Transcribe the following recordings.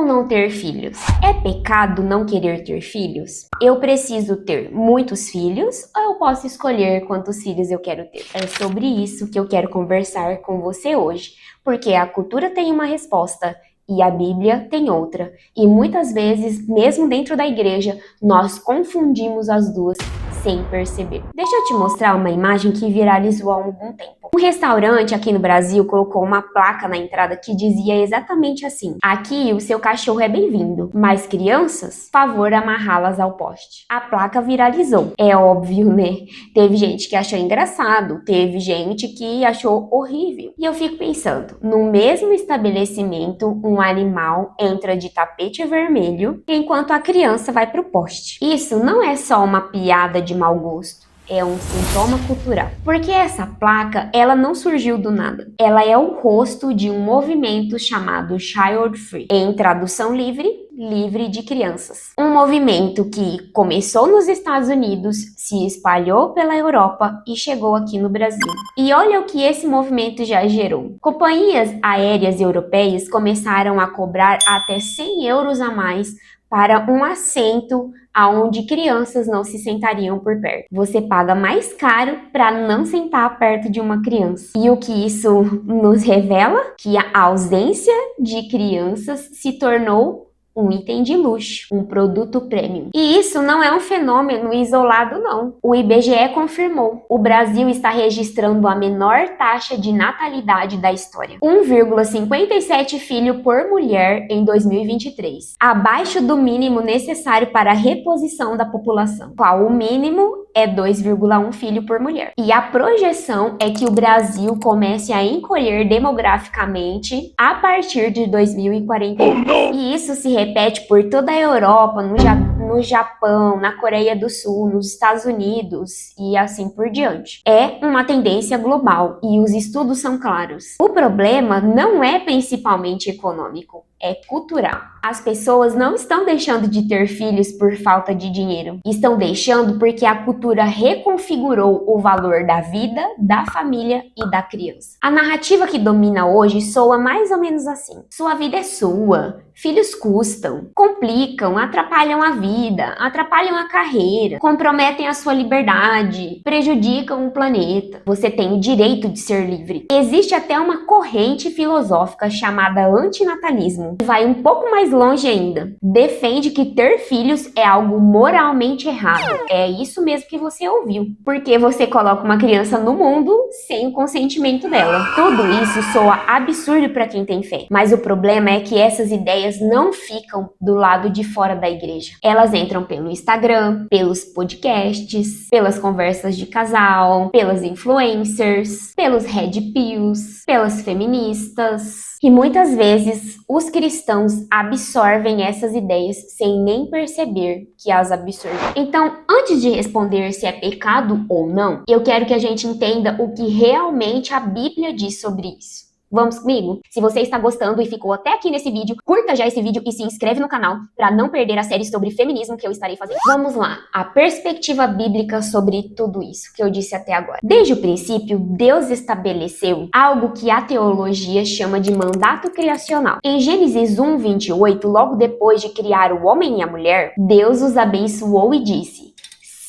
ou não ter filhos? É pecado não querer ter filhos? Eu preciso ter muitos filhos ou eu posso escolher quantos filhos eu quero ter? É sobre isso que eu quero conversar com você hoje, porque a cultura tem uma resposta e a Bíblia tem outra. E muitas vezes, mesmo dentro da igreja, nós confundimos as duas sem perceber. Deixa eu te mostrar uma imagem que viralizou há algum tempo. Um restaurante aqui no Brasil colocou uma placa na entrada que dizia exatamente assim: aqui o seu cachorro é bem-vindo, mas crianças, favor amarrá-las ao poste. A placa viralizou. É óbvio, né? Teve gente que achou engraçado, teve gente que achou horrível. E eu fico pensando, no mesmo estabelecimento, um animal entra de tapete vermelho, enquanto a criança vai pro poste. Isso não é só uma piada de mau gosto. É um sintoma cultural. Porque essa placa, ela não surgiu do nada. Ela é o rosto de um movimento chamado Child Free. Em tradução livre, livre de crianças. Um movimento que começou nos Estados Unidos, se espalhou pela Europa e chegou aqui no Brasil. E olha o que esse movimento já gerou. Companhias aéreas europeias começaram a cobrar até 100 euros a mais para um assento aonde crianças não se sentariam por perto. Você paga mais caro para não sentar perto de uma criança. E o que isso nos revela? Que a ausência de crianças se tornou um item de luxo, um produto premium. E isso não é um fenômeno isolado, não. O IBGE confirmou. O Brasil está registrando a menor taxa de natalidade da história. 1,57 filho por mulher em 2023. Abaixo do mínimo necessário para a reposição da população. Qual o mínimo? É 2,1 filho por mulher. E a projeção é que o Brasil comece a encolher demograficamente a partir de 2041. E isso se repete por toda a Europa, no Japão, na Coreia do Sul, nos Estados Unidos e assim por diante. É uma tendência global e os estudos são claros. O problema não é principalmente econômico, é cultural. As pessoas não estão deixando de ter filhos por falta de dinheiro. Estão deixando porque a cultura reconfigurou o valor da vida, da família e da criança. A narrativa que domina hoje soa mais ou menos assim: sua vida é sua, filhos custam, complicam, atrapalham a vida, atrapalham a carreira, comprometem a sua liberdade, prejudicam o planeta. Você tem o direito de ser livre. Existe até uma corrente filosófica chamada antinatalismo, que vai um pouco mais longe ainda. Defende que ter filhos é algo moralmente errado. É isso mesmo que você ouviu. Porque você coloca uma criança no mundo sem o consentimento dela. Tudo isso soa absurdo para quem tem fé. Mas o problema é que essas ideias não ficam do lado de fora da igreja. Elas entram pelo Instagram, pelos podcasts, pelas conversas de casal, pelas influencers, pelos red pills, pelas feministas. E muitas vezes os cristãos absorvem essas ideias sem nem perceber que as absorvem. Então, antes de responder se é pecado ou não, eu quero que a gente entenda o que realmente a Bíblia diz sobre isso. Vamos comigo? Se você está gostando e ficou até aqui nesse vídeo, curta já esse vídeo e se inscreve no canal para não perder a série sobre feminismo que eu estarei fazendo. Vamos lá, a perspectiva bíblica sobre tudo isso que eu disse até agora. Desde o princípio, Deus estabeleceu algo que a teologia chama de mandato criacional. Em Gênesis 1:28, logo depois de criar o homem e a mulher, Deus os abençoou e disse: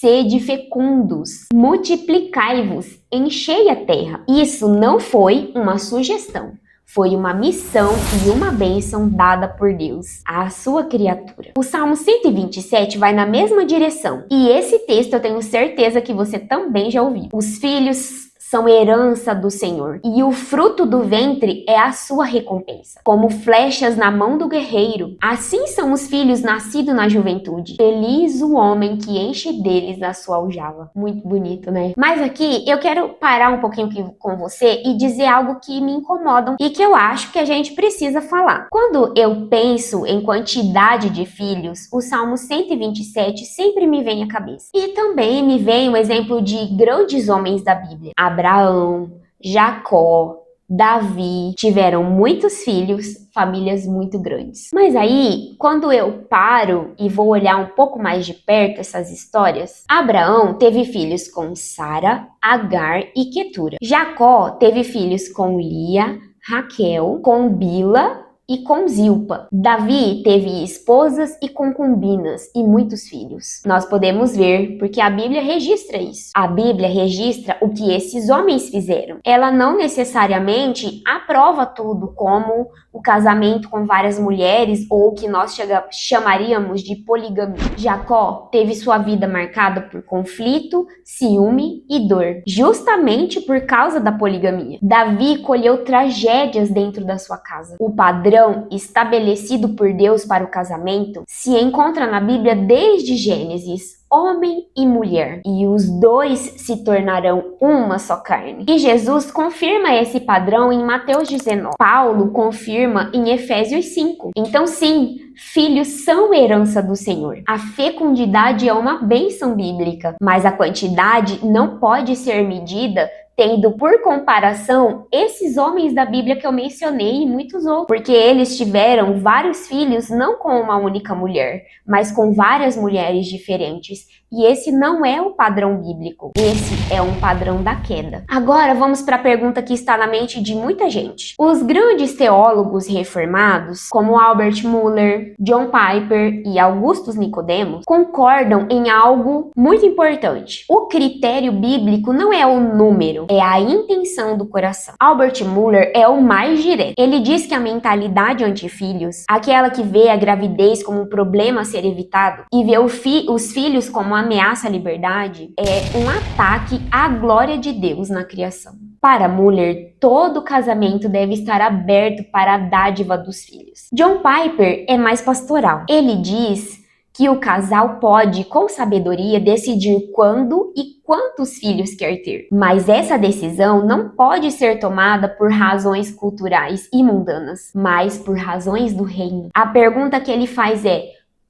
sede fecundos, multiplicai-vos, enchei a terra. Isso não foi uma sugestão, foi uma missão e uma bênção dada por Deus à sua criatura. O Salmo 127 vai na mesma direção. E esse texto eu tenho certeza que você também já ouviu. Os filhos são herança do Senhor, e o fruto do ventre é a sua recompensa. Como flechas na mão do guerreiro, assim são os filhos nascidos na juventude. Feliz o homem que enche deles a sua aljava. Muito bonito, né? Mas aqui eu quero parar um pouquinho com você e dizer algo que me incomoda e que eu acho que a gente precisa falar. Quando eu penso em quantidade de filhos, o Salmo 127 sempre me vem à cabeça. E também me vem o exemplo de grandes homens da Bíblia. Abraão, Jacó, Davi tiveram muitos filhos, famílias muito grandes. Mas aí, quando eu paro e vou olhar um pouco mais de perto essas histórias, Abraão teve filhos com Sara, Agar e Quetura. Jacó teve filhos com Lia, Raquel, com Bila e com Zilpa. Davi teve esposas e concubinas e muitos filhos. Nós podemos ver porque a Bíblia registra isso. A Bíblia registra o que esses homens fizeram. Ela não necessariamente aprova tudo, como o casamento com várias mulheres ou o que nós chamaríamos de poligamia. Jacó teve sua vida marcada por conflito, ciúme e dor, justamente por causa da poligamia. Davi colheu tragédias dentro da sua casa. O padrão estabelecido por Deus para o casamento se encontra na Bíblia desde Gênesis, homem e mulher, e os dois se tornarão uma só carne. E Jesus confirma esse padrão em Mateus 19. Paulo confirma em Efésios 5. Então sim, filhos são herança do Senhor. A fecundidade é uma bênção bíblica, mas a quantidade não pode ser medida tendo por comparação esses homens da Bíblia que eu mencionei e muitos outros, porque eles tiveram vários filhos não com uma única mulher, mas com várias mulheres diferentes. E esse não é o padrão bíblico, esse é um padrão da queda. Agora vamos para a pergunta que está na mente de muita gente. Os grandes teólogos reformados, como Albert Muller, John Piper e Augustus Nicodemos, concordam em algo muito importante. O critério bíblico não é o número, é a intenção do coração. Albert Muller é o mais direto. Ele diz que a mentalidade anti-filhos, aquela que vê a gravidez como um problema a ser evitado e vê os filhos como uma ameaça à liberdade, é um ataque à glória de Deus na criação. Para Muller, todo casamento deve estar aberto para a dádiva dos filhos. John Piper é mais pastoral. Ele diz que o casal pode, com sabedoria, decidir quando e quantos filhos quer ter. Mas essa decisão não pode ser tomada por razões culturais e mundanas, mas por razões do reino. A pergunta que ele faz é: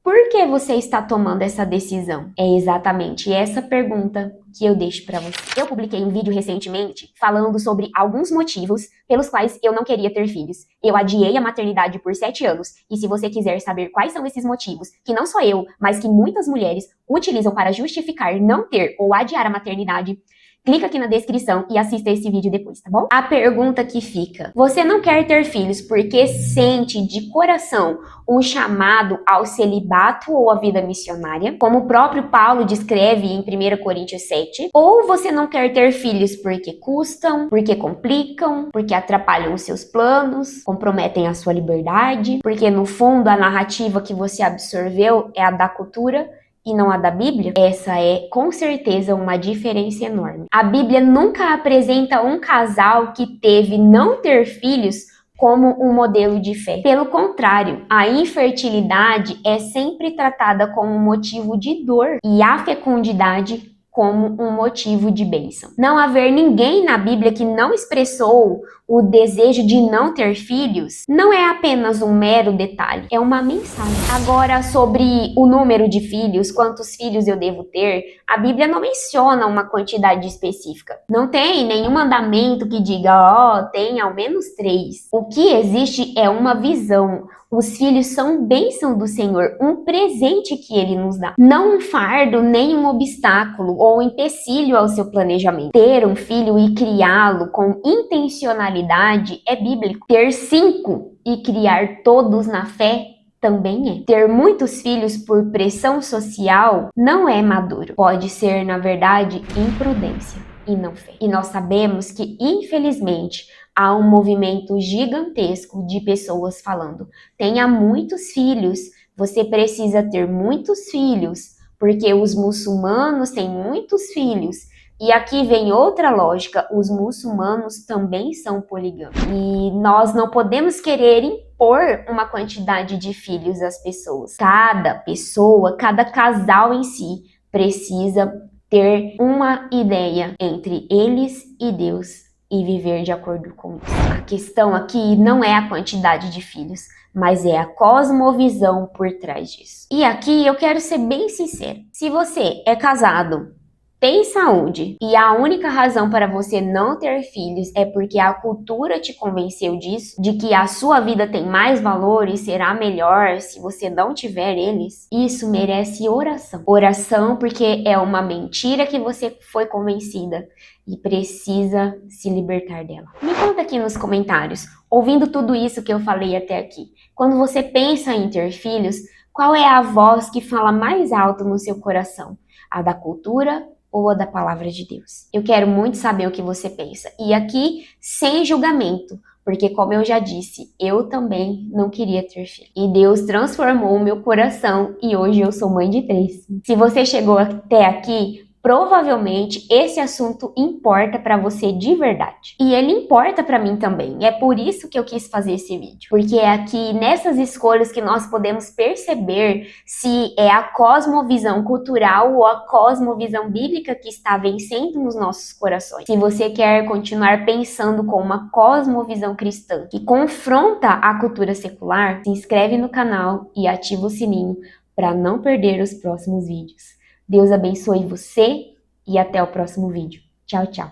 por que você está tomando essa decisão? É exatamente essa pergunta que eu deixo para você. Eu publiquei um vídeo recentemente falando sobre alguns motivos pelos quais eu não queria ter filhos. Eu adiei a maternidade por 7 anos, e se você quiser saber quais são esses motivos, que não só eu, mas que muitas mulheres utilizam para justificar não ter ou adiar a maternidade, clica aqui na descrição e assista esse vídeo depois, tá bom? A pergunta que fica: você não quer ter filhos porque sente de coração um chamado ao celibato ou à vida missionária, como o próprio Paulo descreve em 1 Coríntios 7? Ou você não quer ter filhos porque custam, porque complicam, porque atrapalham os seus planos, comprometem a sua liberdade, porque no fundo a narrativa que você absorveu é a da cultura e não a da Bíblia? Essa é, com certeza, uma diferença enorme. A Bíblia nunca apresenta um casal que teve não ter filhos como um modelo de fé. Pelo contrário, a infertilidade é sempre tratada como um motivo de dor e a fecundidade como um motivo de bênção. Não haver ninguém na Bíblia que não expressou o desejo de não ter filhos não é apenas um mero detalhe, é uma mensagem. Agora, sobre o número de filhos, quantos filhos eu devo ter, a Bíblia não menciona uma quantidade específica. Não tem nenhum mandamento que diga, tenha ao menos 3. O que existe é uma visão. Os filhos são bênção do Senhor, um presente que Ele nos dá. Não um fardo, nem um obstáculo ou um empecilho ao seu planejamento. Ter um filho e criá-lo com intencionalidade é bíblico. Ter 5 e criar todos na fé também é. Ter muitos filhos por pressão social não é maduro. Pode ser, na verdade, imprudência e não fé. E nós sabemos que, infelizmente, há um movimento gigantesco de pessoas falando: tenha muitos filhos, você precisa ter muitos filhos, porque os muçulmanos têm muitos filhos. E aqui vem outra lógica: os muçulmanos também são polígamos. E nós não podemos querer impor uma quantidade de filhos às pessoas. Cada pessoa, cada casal em si precisa ter uma ideia entre eles e Deus e viver de acordo com isso. A questão aqui não é a quantidade de filhos, mas é a cosmovisão por trás disso. E aqui eu quero ser bem sincera. Se você é casado tem saúde e a única razão para você não ter filhos é porque a cultura te convenceu disso, de que a sua vida tem mais valor e será melhor se você não tiver eles, isso merece oração. Oração porque é uma mentira que você foi convencida e precisa se libertar dela. Me conta aqui nos comentários, ouvindo tudo isso que eu falei até aqui, quando você pensa em ter filhos, qual é a voz que fala mais alto no seu coração? A da cultura ou a da palavra de Deus? Eu quero muito saber o que você pensa. E aqui, sem julgamento, porque como eu já disse, eu também não queria ter filho. E Deus transformou o meu coração e hoje eu sou mãe de 3. Se você chegou até aqui, provavelmente esse assunto importa para você de verdade. E ele importa para mim também. É por isso que eu quis fazer esse vídeo. Porque é aqui nessas escolhas que nós podemos perceber se é a cosmovisão cultural ou a cosmovisão bíblica que está vencendo nos nossos corações. Se você quer continuar pensando com uma cosmovisão cristã que confronta a cultura secular, se inscreve no canal e ativa o sininho para não perder os próximos vídeos. Deus abençoe você e até o próximo vídeo. Tchau, tchau.